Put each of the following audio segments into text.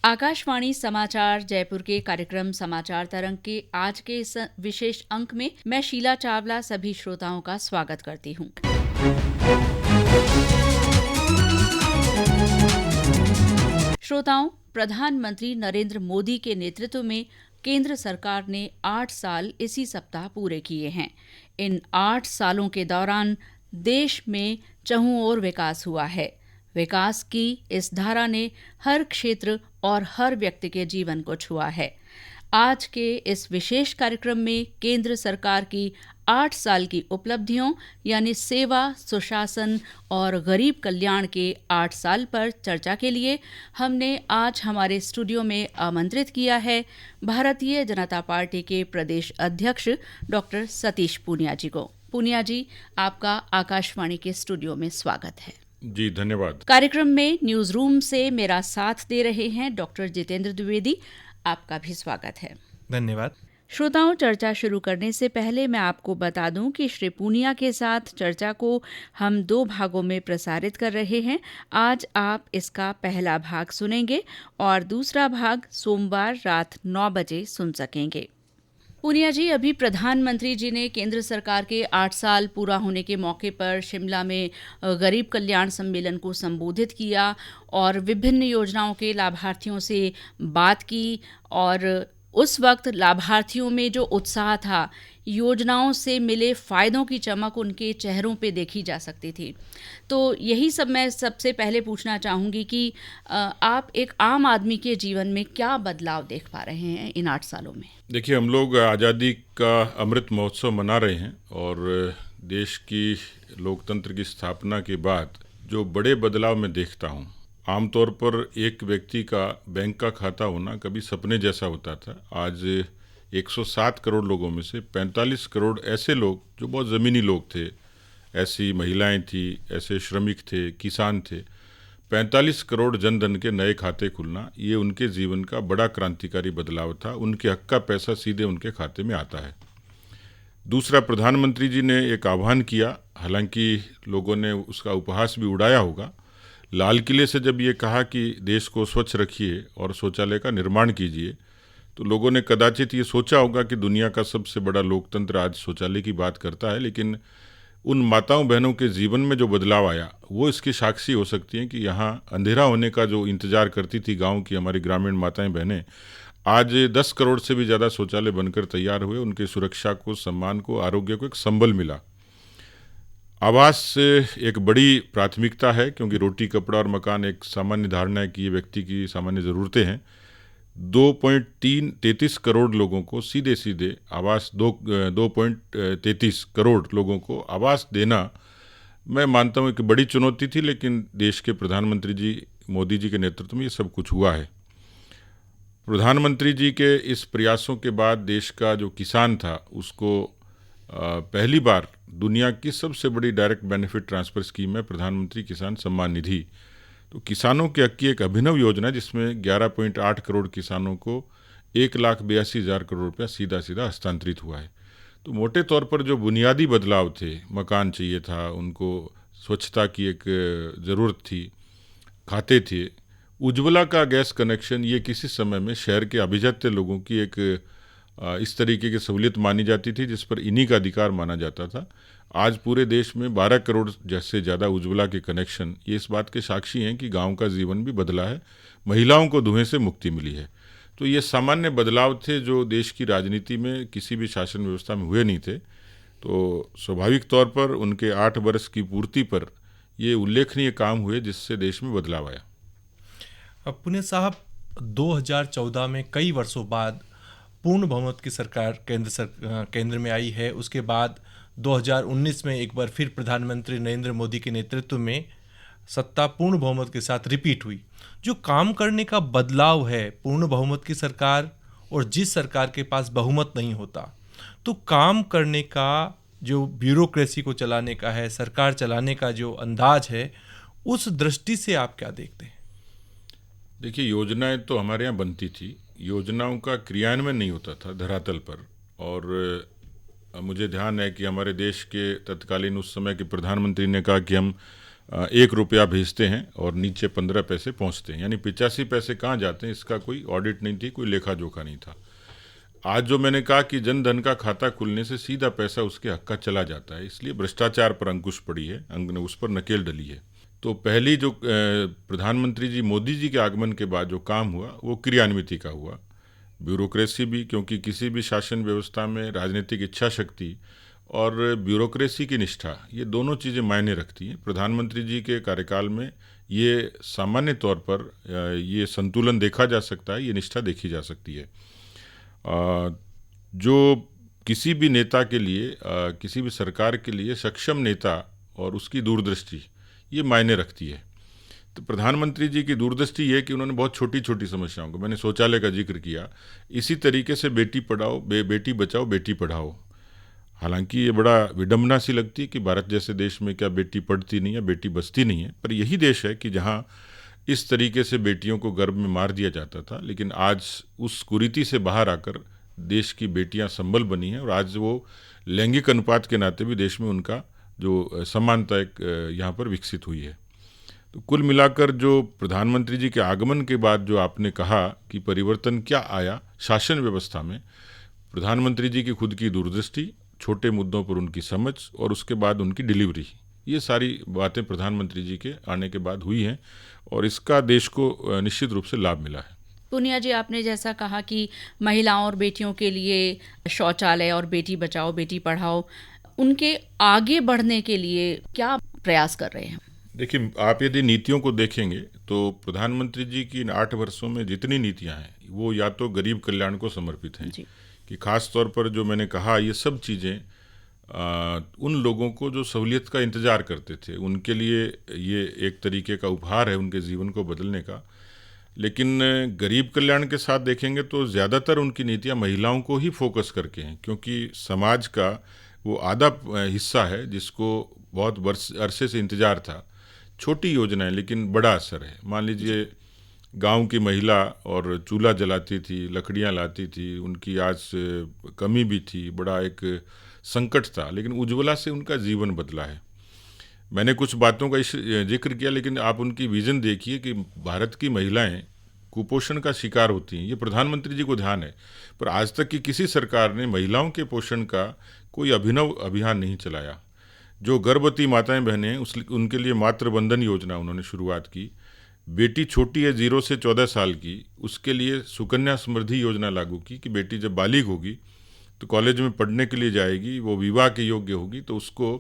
आकाशवाणी समाचार जयपुर के कार्यक्रम समाचार तरंग के आज के इस विशेष अंक में मैं शीला चावला सभी श्रोताओं का स्वागत करती हूँ। श्रोताओं, प्रधानमंत्री नरेंद्र मोदी के नेतृत्व में केंद्र सरकार ने 8 साल इसी सप्ताह पूरे किए हैं। इन 8 सालों के दौरान देश में चहुं ओर विकास हुआ है। विकास की इस धारा ने हर क्षेत्र और हर व्यक्ति के जीवन को छुआ है। आज के इस विशेष कार्यक्रम में केंद्र सरकार की 8 साल की उपलब्धियों यानी सेवा, सुशासन और गरीब कल्याण के 8 साल पर चर्चा के लिए हमने आज हमारे स्टूडियो में आमंत्रित किया है भारतीय जनता पार्टी के प्रदेश अध्यक्ष डॉक्टर सतीश पूनिया जी को। पूनिया जी, आपका आकाशवाणी के स्टूडियो में स्वागत है। जी, धन्यवाद। कार्यक्रम में न्यूज रूम से मेरा साथ दे रहे हैं डॉक्टर जितेंद्र द्विवेदी। आपका भी स्वागत है। धन्यवाद। श्रोताओं, चर्चा शुरू करने से पहले मैं आपको बता दूं कि श्री पूनिया के साथ चर्चा को हम 2 भागों में प्रसारित कर रहे हैं। आज आप इसका पहला भाग सुनेंगे और दूसरा भाग सोमवार रात 9 बजे सुन सकेंगे। पूनिया जी, अभी प्रधानमंत्री जी ने केंद्र सरकार के 8 साल पूरा होने के मौके पर शिमला में गरीब कल्याण सम्मेलन को संबोधित किया और विभिन्न योजनाओं के लाभार्थियों से बात की और उस वक्त लाभार्थियों में जो उत्साह था, योजनाओं से मिले फायदों की चमक उनके चेहरों पे देखी जा सकती थी। तो यही सब मैं सबसे पहले पूछना चाहूँगी कि आप एक आम आदमी के जीवन में क्या बदलाव देख पा रहे हैं इन 8 सालों में? देखिए, हम लोग आज़ादी का अमृत महोत्सव मना रहे हैं और देश की लोकतंत्र की स्थापना के बाद जो बड़े बदलाव मैं देखता हूँ, आमतौर पर एक व्यक्ति का बैंक का खाता होना कभी सपने जैसा होता था। आज 107 करोड़ लोगों में से 45 करोड़ ऐसे लोग जो बहुत ज़मीनी लोग थे, ऐसी महिलाएं थी, ऐसे श्रमिक थे, किसान थे, 45 करोड़ जनधन के नए खाते खुलना, ये उनके जीवन का बड़ा क्रांतिकारी बदलाव था। उनके हक का पैसा सीधे उनके खाते में आता है। दूसरा, प्रधानमंत्री जी ने एक आह्वान किया, हालांकि लोगों ने उसका उपहास भी उड़ाया होगा। लाल किले से जब ये कहा कि देश को स्वच्छ रखिए और शौचालय का निर्माण कीजिए, तो लोगों ने कदाचित ये सोचा होगा कि दुनिया का सबसे बड़ा लोकतंत्र आज शौचालय की बात करता है। लेकिन उन माताओं बहनों के जीवन में जो बदलाव आया, वो इसकी साक्षी हो सकती हैं कि यहाँ अंधेरा होने का जो इंतजार करती थी गांव की हमारी ग्रामीण माताएं बहनें, आज 10 करोड़ से भी ज़्यादा शौचालय बनकर तैयार हुए। उनके सुरक्षा को, सम्मान को, आरोग्य को एक संबल मिला। आवास एक बड़ी प्राथमिकता है, क्योंकि रोटी, कपड़ा और मकान एक सामान्य धारणा है कि ये व्यक्ति की सामान्य ज़रूरतें हैं। 2.33 करोड़ लोगों को सीधे आवास, 2.33 करोड़ लोगों को आवास देना, मैं मानता हूँ एक बड़ी चुनौती थी, लेकिन देश के प्रधानमंत्री जी मोदी जी के नेतृत्व में ये सब कुछ हुआ है। प्रधानमंत्री जी के इस प्रयासों के बाद देश का जो किसान था, उसको पहली बार दुनिया की सबसे बड़ी डायरेक्ट बेनिफिट ट्रांसफ़र स्कीम है प्रधानमंत्री किसान सम्मान निधि। तो किसानों के हक की एक अभिनव योजना, जिसमें 11.8 करोड़ किसानों को 1,82,000 करोड़ रुपया सीधा हस्तांतरित हुआ है। तो मोटे तौर पर जो बुनियादी बदलाव थे, मकान चाहिए था उनको, स्वच्छता की एक ज़रूरत थी, खाते थे, उज्ज्वला का गैस कनेक्शन, ये किसी समय में शहर के अभिजात्य लोगों की एक इस तरीके की सहूलियत मानी जाती थी जिस पर इन्हीं का अधिकार माना जाता था। आज पूरे देश में 12 करोड़ जैसे ज़्यादा उज्ज्वला के कनेक्शन ये इस बात के साक्षी हैं कि गांव का जीवन भी बदला है, महिलाओं को धुएं से मुक्ति मिली है। तो ये सामान्य बदलाव थे जो देश की राजनीति में किसी भी शासन व्यवस्था में हुए नहीं थे। तो स्वाभाविक तौर पर उनके 8 वर्ष की पूर्ति पर ये उल्लेखनीय काम हुए जिससे देश में बदलाव आया। पुनिया साहब, 2014 में कई वर्षों बाद पूर्ण बहुमत की सरकार केंद्र में आई है। उसके बाद 2019 में एक बार फिर प्रधानमंत्री नरेंद्र मोदी के नेतृत्व में सत्ता पूर्ण बहुमत के साथ रिपीट हुई। जो काम करने का बदलाव है पूर्ण बहुमत की सरकार और जिस सरकार के पास बहुमत नहीं होता, तो काम करने का जो ब्यूरोक्रेसी को चलाने का है, सरकार चलाने का जो अंदाज है, उस दृष्टि से आप क्या देखते हैं? देखिए, योजनाएं तो हमारे यहाँ बनती थी, योजनाओं का क्रियान्वयन नहीं होता था धरातल पर। और मुझे ध्यान है कि हमारे देश के तत्कालीन उस समय के प्रधानमंत्री ने कहा कि हम ₹1 भेजते हैं और नीचे 15 पैसे पहुंचते हैं, यानी 85 पैसे कहाँ जाते हैं इसका कोई ऑडिट नहीं थी, कोई लेखा जोखा नहीं था। आज जो मैंने कहा कि जन धन का खाता खुलने से सीधा पैसा उसके हक का चला जाता है, इसलिए भ्रष्टाचार पर अंकुश पड़ी है, उस पर नकेल डली है। तो पहली जो प्रधानमंत्री जी मोदी जी के आगमन के बाद जो काम हुआ वो क्रियान्विति का हुआ। ब्यूरोक्रेसी भी, क्योंकि किसी भी शासन व्यवस्था में राजनीतिक इच्छा शक्ति और ब्यूरोक्रेसी की निष्ठा, ये दोनों चीज़ें मायने रखती हैं। प्रधानमंत्री जी के कार्यकाल में ये सामान्य तौर पर ये संतुलन देखा जा सकता है, ये निष्ठा देखी जा सकती है। जो किसी भी नेता के लिए, किसी भी सरकार के लिए सक्षम नेता और उसकी दूरदृष्टि ये मायने रखती है। तो प्रधानमंत्री जी की दूरदृष्टि ये कि उन्होंने बहुत छोटी छोटी समस्याओं को, मैंने शौचालय का जिक्र किया, इसी तरीके से बेटी पढ़ाओ, बेटी बचाओ बेटी पढ़ाओ। हालांकि ये बड़ा विडंबना सी लगती है कि भारत जैसे देश में क्या बेटी पढ़ती नहीं है, बेटी बचती नहीं है, पर यही देश है कि जहाँ इस तरीके से बेटियों को गर्भ में मार दिया जाता था, लेकिन आज उस कुरीति से बाहर आकर देश की बेटियां संबल बनी हैं और आज वो लैंगिक अनुपात के नाते भी देश में उनका जो समानता एक यहाँ पर विकसित हुई है। तो कुल मिलाकर जो प्रधानमंत्री जी के आगमन के बाद जो आपने कहा कि परिवर्तन क्या आया शासन व्यवस्था में, प्रधानमंत्री जी की खुद की दूरदृष्टि, छोटे मुद्दों पर उनकी समझ और उसके बाद उनकी डिलीवरी, ये सारी बातें प्रधानमंत्री जी के आने के बाद हुई हैं और इसका देश को निश्चित रूप से लाभ मिला है। पूनिया जी, आपने जैसा कहा कि महिलाओं और बेटियों के लिए शौचालय और बेटी बचाओ बेटी पढ़ाओ, उनके आगे बढ़ने के लिए क्या प्रयास कर रहे हैं? देखिए, आप यदि नीतियों को देखेंगे तो प्रधानमंत्री जी की इन 8 वर्षों में जितनी नीतियां हैं वो या तो गरीब कल्याण को समर्पित हैं कि खास तौर पर जो मैंने कहा ये सब चीज़ें उन लोगों को जो सहूलियत का इंतज़ार करते थे उनके लिए ये एक तरीके का उपहार है उनके जीवन को बदलने का। लेकिन गरीब कल्याण के साथ देखेंगे तो ज़्यादातर उनकी नीतियां महिलाओं को ही फोकस करके हैं, क्योंकि समाज का वो आधा हिस्सा है जिसको बहुत अरसे से इंतज़ार था। छोटी योजनाएं लेकिन बड़ा असर है। मान लीजिए गांव की महिला और चूल्हा जलाती थी, लकड़ियां लाती थी, उनकी आज कमी भी थी, बड़ा एक संकट था, लेकिन उज्ज्वला से उनका जीवन बदला है। मैंने कुछ बातों का जिक्र किया, लेकिन आप उनकी विजन देखिए कि भारत की महिलाएं कुपोषण का शिकार होती हैं, ये प्रधानमंत्री जी को ध्यान है, पर आज तक की किसी सरकार ने महिलाओं के पोषण का कोई अभिनव अभियान नहीं चलाया। जो गर्भवती माताएं बहनें हैं उनके लिए मातृ बंधन योजना उन्होंने शुरुआत की। बेटी छोटी है 0 से 14 साल की, उसके लिए सुकन्या समृद्धि योजना लागू की कि बेटी जब बालिग होगी तो कॉलेज में पढ़ने के लिए जाएगी, वो विवाह के योग्य होगी तो उसको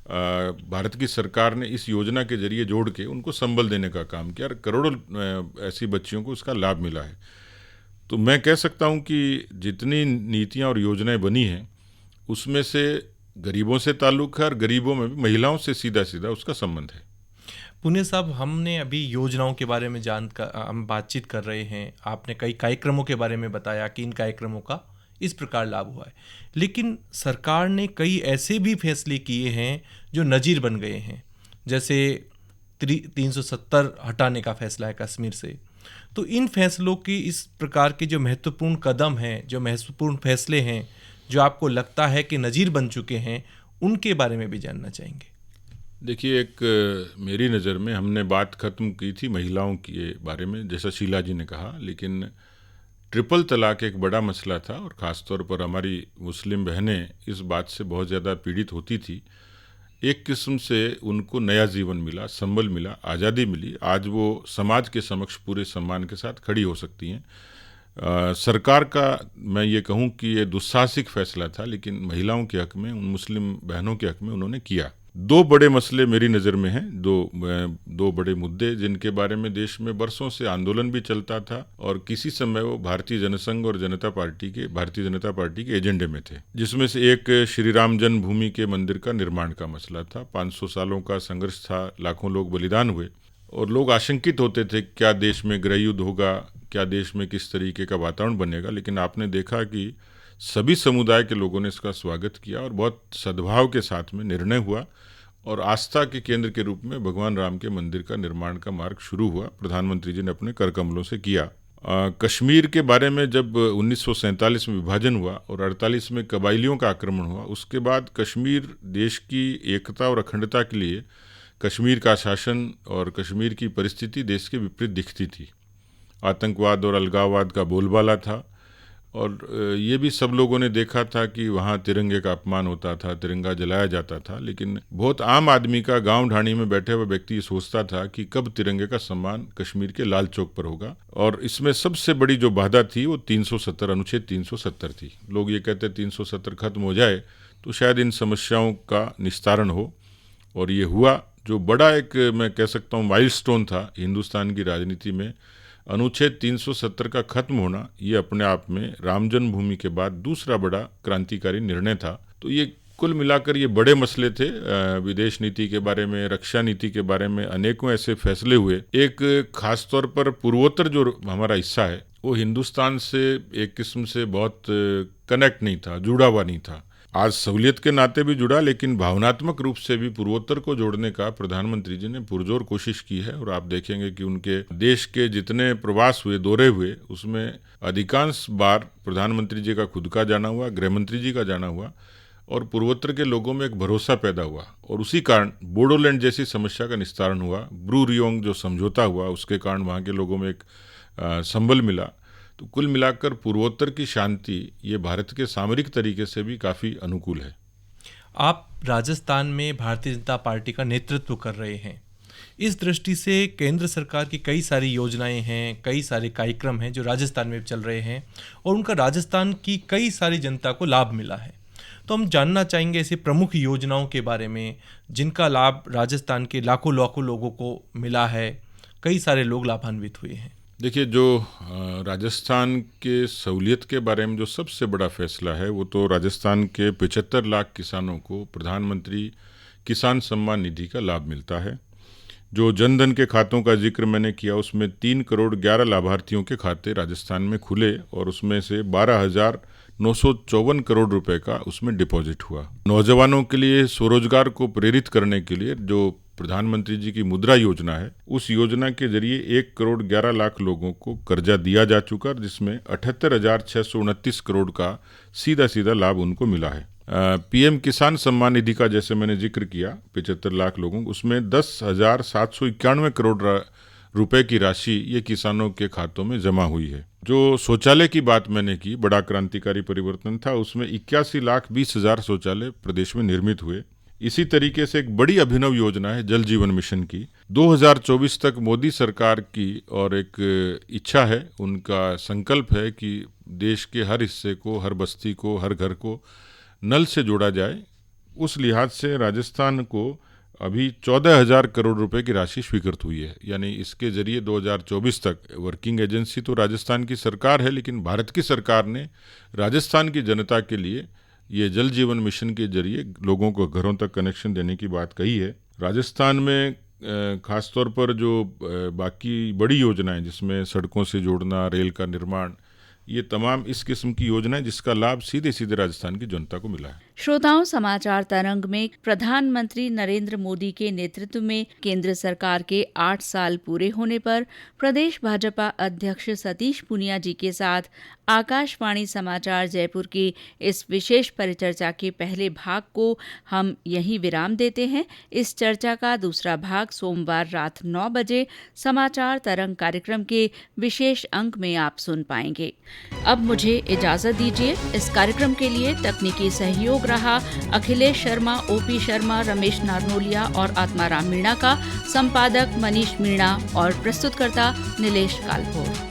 भारत की सरकार ने इस योजना के जरिए जोड़ के उनको संबल देने का काम किया और करोड़ों ऐसी बच्चियों को उसका लाभ मिला है। तो मैं कह सकता हूं कि जितनी नीतियां और योजनाएं बनी हैं उसमें से गरीबों से ताल्लुक है और गरीबों में भी महिलाओं से सीधा सीधा उसका संबंध है। पुनिया साहब, हमने अभी योजनाओं के बारे में हम बातचीत कर रहे हैं। आपने कई कार्यक्रमों के बारे में बताया कि इन कार्यक्रमों का इस प्रकार लाभ हुआ है, लेकिन सरकार ने कई ऐसे भी फैसले किए हैं जो नज़ीर बन गए हैं, जैसे 370 हटाने का फैसला है कश्मीर से। तो इन फैसलों की इस प्रकार के जो महत्वपूर्ण कदम हैं, जो महत्वपूर्ण फैसले हैं जो आपको लगता है कि नज़ीर बन चुके हैं, उनके बारे में भी जानना चाहेंगे। देखिए, एक मेरी नज़र में हमने बात ख़त्म की थी महिलाओं के बारे में, जैसा शीला जी ने कहा, लेकिन ट्रिपल तलाक एक बड़ा मसला था और ख़ास तौर पर हमारी मुस्लिम बहनें इस बात से बहुत ज़्यादा पीड़ित होती थी। एक किस्म से उनको नया जीवन मिला, संबल मिला, आज़ादी मिली। आज वो समाज के समक्ष पूरे सम्मान के साथ खड़ी हो सकती हैं। सरकार का मैं ये कहूँ कि ये दुस्साहसिक फैसला था, लेकिन महिलाओं के हक़ में, उन मुस्लिम बहनों के हक़ में उन्होंने किया। 2 बड़े मसले मेरी नज़र में हैं, दो बड़े मुद्दे जिनके बारे में देश में बरसों से आंदोलन भी चलता था और किसी समय वो भारतीय जनसंघ और भारतीय जनता पार्टी के एजेंडे में थे, जिसमें से एक श्री राम जन्मभूमि के मंदिर का निर्माण का मसला था। 500 सालों का संघर्ष था, लाखों लोग बलिदान हुए और लोग आशंकित होते थे क्या देश में गृह युद्ध होगा, क्या देश में किस तरीके का वातावरण बनेगा। लेकिन आपने देखा कि सभी समुदाय के लोगों ने इसका स्वागत किया और बहुत सद्भाव के साथ में निर्णय हुआ और आस्था के केंद्र के रूप में भगवान राम के मंदिर का निर्माण का मार्ग शुरू हुआ। प्रधानमंत्री जी ने अपने कर कमलों से किया। कश्मीर के बारे में जब 1947 में विभाजन हुआ और 48 में कबाइलियों का आक्रमण हुआ, उसके बाद कश्मीर देश की एकता और अखंडता के लिए कश्मीर का शासन और कश्मीर की परिस्थिति देश के विपरीत दिखती थी। आतंकवाद और अलगाववाद का बोलबाला था और ये भी सब लोगों ने देखा था कि वहाँ तिरंगे का अपमान होता था, तिरंगा जलाया जाता था। लेकिन बहुत आम आदमी का, गांव ढाणी में बैठे हुए व्यक्ति ये सोचता था कि कब तिरंगे का सम्मान कश्मीर के लाल चौक पर होगा। और इसमें सबसे बड़ी जो बाधा थी वो 370 अनुच्छेद 370 थी। लोग ये कहते 370 खत्म हो जाए तो शायद इन समस्याओं का निस्तारण हो, और ये हुआ। जो बड़ा एक मैं कह सकता हूँ माइलस्टोन था हिंदुस्तान की राजनीति में, अनुच्छेद 370 का खत्म होना, ये अपने आप में राम जन्मभूमि के बाद दूसरा बड़ा क्रांतिकारी निर्णय था। तो ये कुल मिलाकर ये बड़े मसले थे। विदेश नीति के बारे में, रक्षा नीति के बारे में अनेकों ऐसे फैसले हुए। एक खास तौर पर पूर्वोत्तर जो हमारा हिस्सा है वो हिंदुस्तान से एक किस्म से बहुत कनेक्ट नहीं था, जुड़ा हुआ नहीं था। आज सहूलियत के नाते भी जुड़ा, लेकिन भावनात्मक रूप से भी पूर्वोत्तर को जोड़ने का प्रधानमंत्री जी ने पुरजोर कोशिश की है। और आप देखेंगे कि उनके देश के जितने प्रवास हुए, दौरे हुए, उसमें अधिकांश बार प्रधानमंत्री जी का खुद का जाना हुआ, गृह मंत्री जी का जाना हुआ, और पूर्वोत्तर के लोगों में एक भरोसा पैदा हुआ। और उसी कारण बोडोलैंड जैसी समस्या का निस्तारण हुआ। ब्रू रियोंग जो समझौता हुआ, उसके कारण वहाँ के लोगों में एक संबल मिला। तो कुल मिलाकर पूर्वोत्तर की शांति ये भारत के सामरिक तरीके से भी काफ़ी अनुकूल है। आप राजस्थान में भारतीय जनता पार्टी का नेतृत्व कर रहे हैं। इस दृष्टि से केंद्र सरकार की कई सारी योजनाएं हैं, कई सारे कार्यक्रम हैं जो राजस्थान में चल रहे हैं, और उनका राजस्थान की कई सारी जनता को लाभ मिला है। तो हम जानना चाहेंगे ऐसे प्रमुख योजनाओं के बारे में जिनका लाभ राजस्थान के लाखों लाखों लोगों को मिला है, कई सारे लोग लाभान्वित हुए हैं। देखिए, जो राजस्थान के सहूलियत के बारे में जो सबसे बड़ा फैसला है वो तो राजस्थान के 75 लाख किसानों को प्रधानमंत्री किसान सम्मान निधि का लाभ मिलता है। जो जनधन के खातों का जिक्र मैंने किया, उसमें 3 करोड़ 11 लाभार्थियों के खाते राजस्थान में खुले और उसमें से 12,954 करोड़ रुपए का उसमें डिपॉजिट हुआ। नौजवानों के लिए स्वरोजगार को प्रेरित करने के लिए जो प्रधानमंत्री जी की मुद्रा योजना है, उस योजना के जरिए 1 करोड़ 11 लाख लोगों को कर्जा दिया जा चुका, जिसमें 78,629 करोड़ का सीधा सीधा लाभ उनको मिला है। पीएम किसान सम्मान निधि का जैसे मैंने जिक्र किया 75 लाख लोगों, उसमें 10,791 करोड़ रुपए की राशि ये किसानों के खातों में जमा हुई है। जो शौचालय की बात मैंने की, बड़ा क्रांतिकारी परिवर्तन था, उसमें 81,20,000 शौचालय प्रदेश में निर्मित हुए। इसी तरीके से एक बड़ी अभिनव योजना है जल जीवन मिशन की। 2024 तक मोदी सरकार की और एक इच्छा है, उनका संकल्प है कि देश के हर हिस्से को, हर बस्ती को, हर घर को नल से जोड़ा जाए। उस लिहाज से राजस्थान को अभी 14,000 करोड़ रुपए की राशि स्वीकृत हुई है। यानी इसके जरिए 2024 तक वर्किंग एजेंसी तो राजस्थान की सरकार है, लेकिन भारत की सरकार ने राजस्थान की जनता के लिए ये जल जीवन मिशन के जरिए लोगों को घरों तक कनेक्शन देने की बात कही है। राजस्थान में खासतौर पर जो बाकी बड़ी योजनाएं, जिसमें सड़कों से जोड़ना, रेल का निर्माण, ये तमाम इस किस्म की योजनाएं जिसका लाभ सीधे सीधे राजस्थान की जनता को मिला है। श्रोताओं, समाचार तरंग में प्रधानमंत्री नरेंद्र मोदी के नेतृत्व में केंद्र सरकार के 8 साल पूरे होने पर प्रदेश भाजपा अध्यक्ष सतीश पूनिया जी के साथ आकाशवाणी समाचार जयपुर की इस विशेष परिचर्चा के पहले भाग को हम यहीं विराम देते हैं। इस चर्चा का दूसरा भाग सोमवार रात 9 बजे समाचार तरंग कार्यक्रम के विशेष अंक में आप सुन पाएंगे। अब मुझे इजाजत दीजिए। इस कार्यक्रम के लिए तकनीकी सहयोग रहा अखिलेश शर्मा, ओपी शर्मा, रमेश नारनोलिया और आत्माराम मीणा का, संपादक मनीष मीणा और प्रस्तुतकर्ता नीलेश कालभोर।